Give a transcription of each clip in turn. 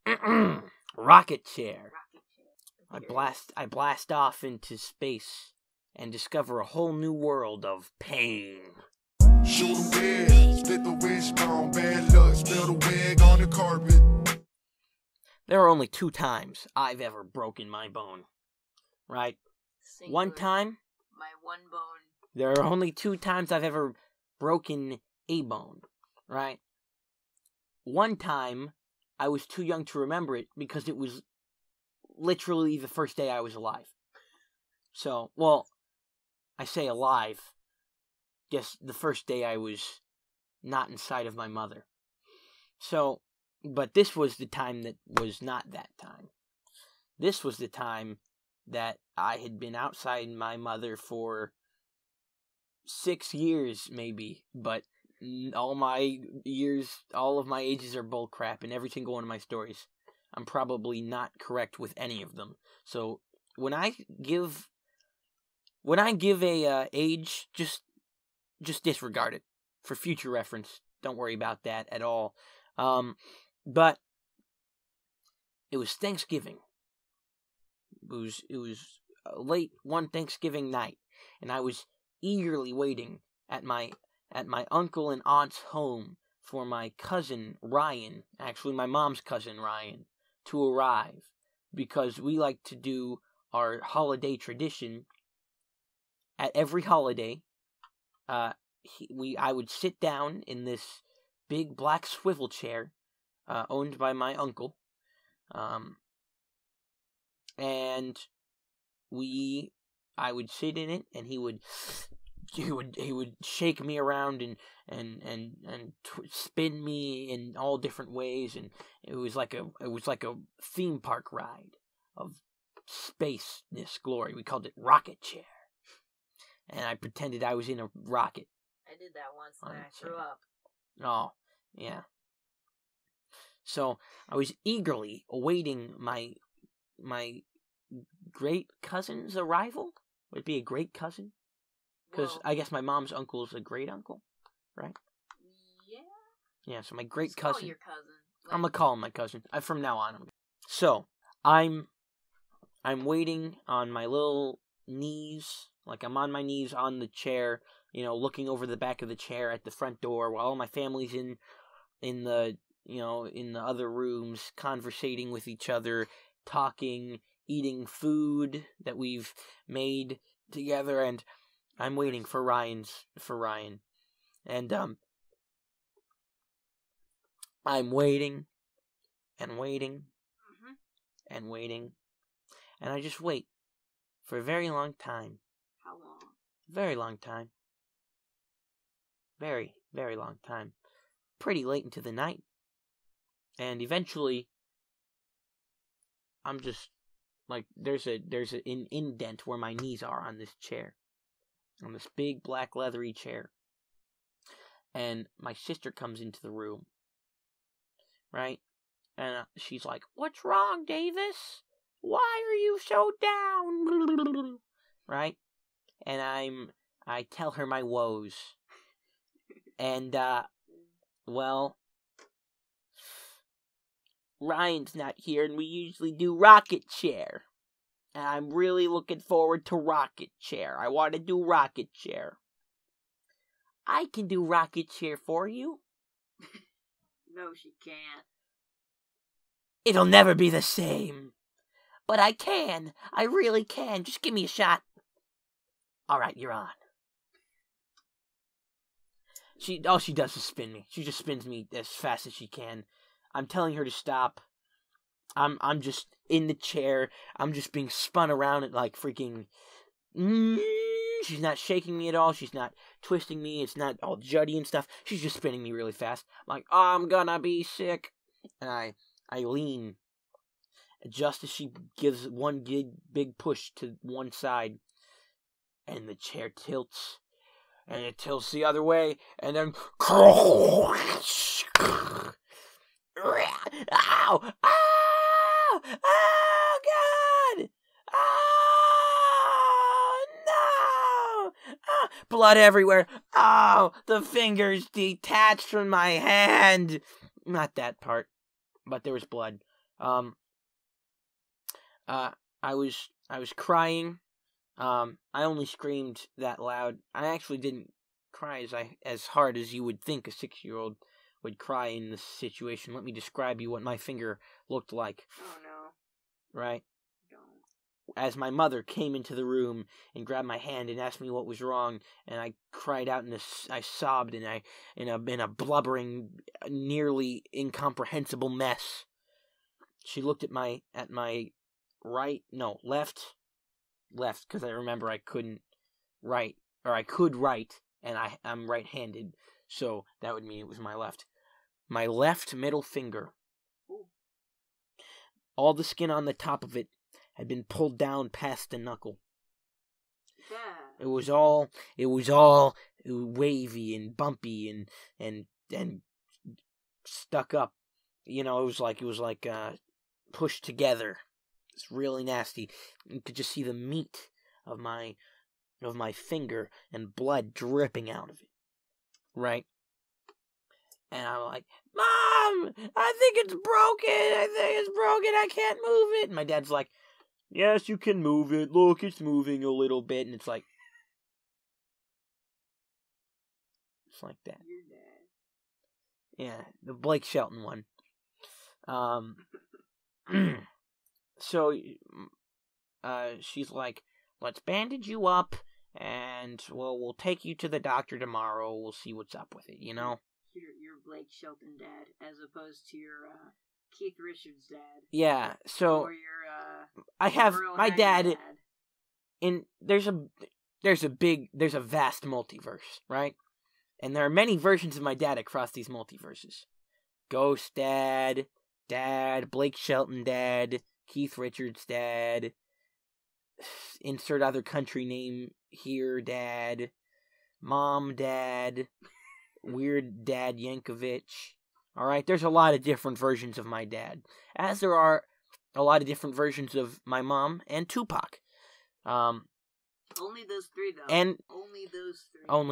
Rocket chair. Rocket chair. I blast off into space and discover a whole new world of pain. Shoot a wig, split the wishbone, bad luck, spill the wig on the carpet. There are only 2 times I've ever broken my bone. Right? Singular. One time, My one bone. there are only 2 times I've ever broken a bone. Right? One time, I was too young to remember it because it was literally the first day I was alive. So, well, I say alive. Guess the first day I was not inside of my mother. So, but this was the time that was not that time. This was the time that I had been outside my mother for 6 years, maybe, but all of my ages are bull crap, and every single one of my stories, I'm probably not correct with any of them. So when I give a age, just disregard it for future reference. Don't worry about that at all. But it was Thanksgiving. It was late one Thanksgiving night, and I was eagerly waiting at my uncle and aunt's home for my cousin Ryan, actually my mom's cousin Ryan, to arrive, because we like to do our holiday tradition. At every holiday, I would sit down in this big black swivel chair, owned by my uncle, and I would sit in it, and he would shake me around and spin me in all different ways, and it was like a theme park ride of spaceness glory. We called it Rocket Chair, and I pretended I was in a rocket. I did that once and I threw up. Oh, yeah. So I was eagerly awaiting my great cousin's arrival. Would it be a great cousin? Because I guess my mom's uncle's a great uncle, right? Yeah. Yeah, so my great Just call cousin. your cousin. I'm gonna call him my cousin. From now on. So I'm waiting on my little knees, like I'm on my knees on the chair, looking over the back of the chair at the front door while all my family's in the other rooms, conversating with each other, talking, eating food that we've made together, and I'm waiting for Ryan. And I'm waiting and waiting and waiting, and I just wait for a very long time. How long? Very long time. Very, very long time. Pretty late into the night. And eventually, I'm just like, there's an indent where my knees are on this chair, on this big black leathery chair, and my sister comes into the room, right? And she's like, "What's wrong, Davis? Why are you so down?" Right? And I tell her my woes, and well, Ryan's not here, and we usually do Rocket Chair. And I'm really looking forward to Rocket Chair. I want to do Rocket Chair. I can do Rocket Chair for you. No, she can't. It'll never be the same. But I can. I really can. Just give me a shot. Alright, you're on. All she does is spin me. She just spins me as fast as she can. I'm telling her to stop. I'm just in the chair. I'm just being spun around at like freaking. She's not shaking me at all. She's not twisting me. It's not all juddy and stuff. She's just spinning me really fast. I'm like, I'm gonna be sick. And I lean. Just as she gives one big push to one side. And the chair tilts. And it tilts the other way. And then. Ow! Ow! Oh, God! Oh, no! Oh, blood everywhere. Oh, the fingers detached from my hand. Not that part, but there was blood. I was crying. I only screamed that loud. I actually didn't cry as hard as you would think a 6-year-old would cry in this situation. Let me describe you what my finger looked like. Oh no. Right? Don't. As my mother came into the room and grabbed my hand and asked me what was wrong, and I cried out and I sobbed in a blubbering, nearly incomprehensible mess. She looked at my left, because I remember I couldn't write, or I could write, and I'm right-handed, so that would mean it was my left. My left middle finger. Ooh. All the skin on the top of it had been pulled down past the knuckle. Yeah. It was all wavy and bumpy and stuck up. You know, it was like pushed together. It's really nasty. You could just see the meat of my finger and blood dripping out of it. Right? And I'm like, Mom, I think it's broken. I can't move it. And my dad's like, yes, you can move it. Look, it's moving a little bit. And it's like that. Your dad. Yeah, the Blake Shelton one. So, she's like, let's bandage you up, and we'll take you to the doctor tomorrow. We'll see what's up with it, you know? Your Blake Shelton dad, as opposed to your Keith Richards dad. Yeah, so Or your I have Merle my Haggard dad. There's a vast multiverse, right? And there are many versions of my dad across these multiverses. Ghost Dad, Blake Shelton Dad, Keith Richards Dad, insert other country name here Dad, Mom Dad, Weird Dad Yankovic. Alright, there's a lot of different versions of my dad. As there are a lot of different versions of my mom and Tupac. Only those three, though. And only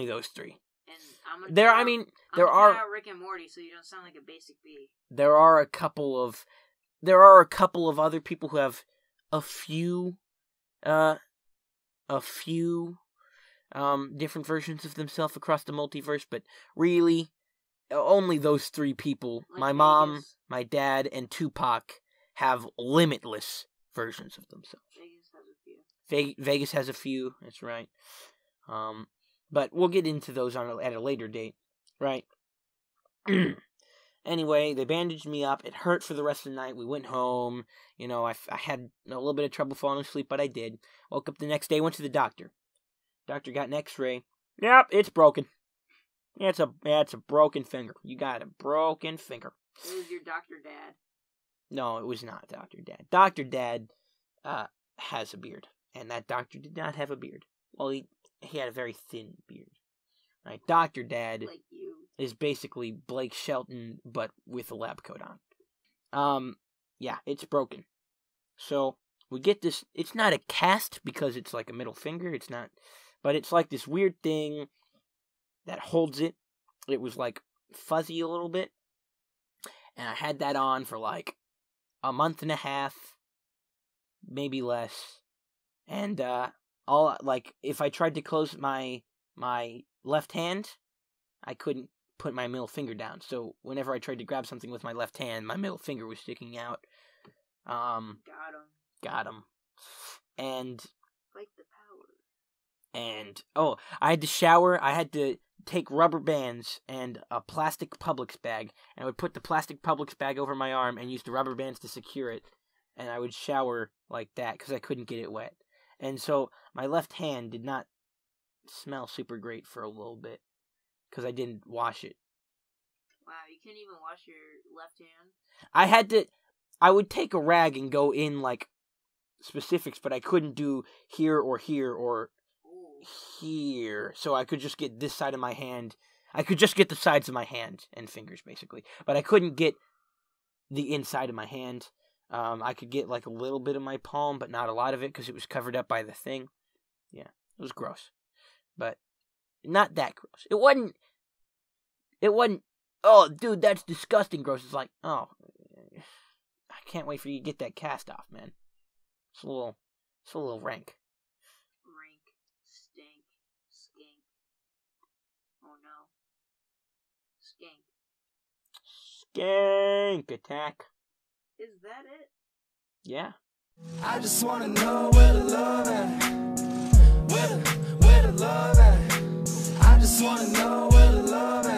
those three. And I'm gonna there are out Rick and Morty, so you don't sound like a basic bee. There are a couple of other people who have a few different versions of themselves across the multiverse, but really only those three people, Like my Vegas. mom, my dad, and Tupac, have limitless versions of themselves. Vegas has a few. Vegas has a few, that's right. But we'll get into those at a later date, right? Anyway, they bandaged me up. It hurt for the rest of the night. We went home. You know, I had a little bit of trouble falling asleep, but I did. Woke up the next day, went to the doctor. Doctor got an x-ray. Yep, it's broken. It's a broken finger. You got a broken finger. It was your Dr. Dad. No, it was not Dr. Dad. Dr. Dad has a beard, and that doctor did not have a beard. Well, he had a very thin beard. Right? Dr. Dad Like you. is basically Blake Shelton, but with a lab coat on. Yeah, it's broken. So, we get this, it's not a cast because it's like a middle finger, it's not, but it's like this weird thing that holds it. It was like fuzzy a little bit. And I had that on for like a month and a half, maybe less. And, if I tried to close my left hand, I couldn't put my middle finger down. So whenever I tried to grab something with my left hand, my middle finger was sticking out. Got him. And Like the power. And I had to shower. I had to take rubber bands and a plastic Publix bag, and I would put the plastic Publix bag over my arm and use the rubber bands to secure it, and I would shower like that because I couldn't get it wet. And so my left hand did not smell super great for a little bit because I didn't wash it. Wow, you can't even wash your left hand? I would take a rag and go in like specifics, but I couldn't do here or here, so I could just get this side of my hand. I could just get the sides of my hand and fingers, basically. But I couldn't get the inside of my hand. I could get like a little bit of my palm, but not a lot of it, because it was covered up by the thing. Yeah, it was gross. But not that gross. It wasn't, oh, dude, that's disgusting gross. It's like, oh, can't wait for you to get that cast off, man. It's a little rank. Rank, stink, skink. Oh no. Skink. Skank attack. Is that it? Yeah. I just wanna know where the love at. Where the love at. I just wanna know where the love at.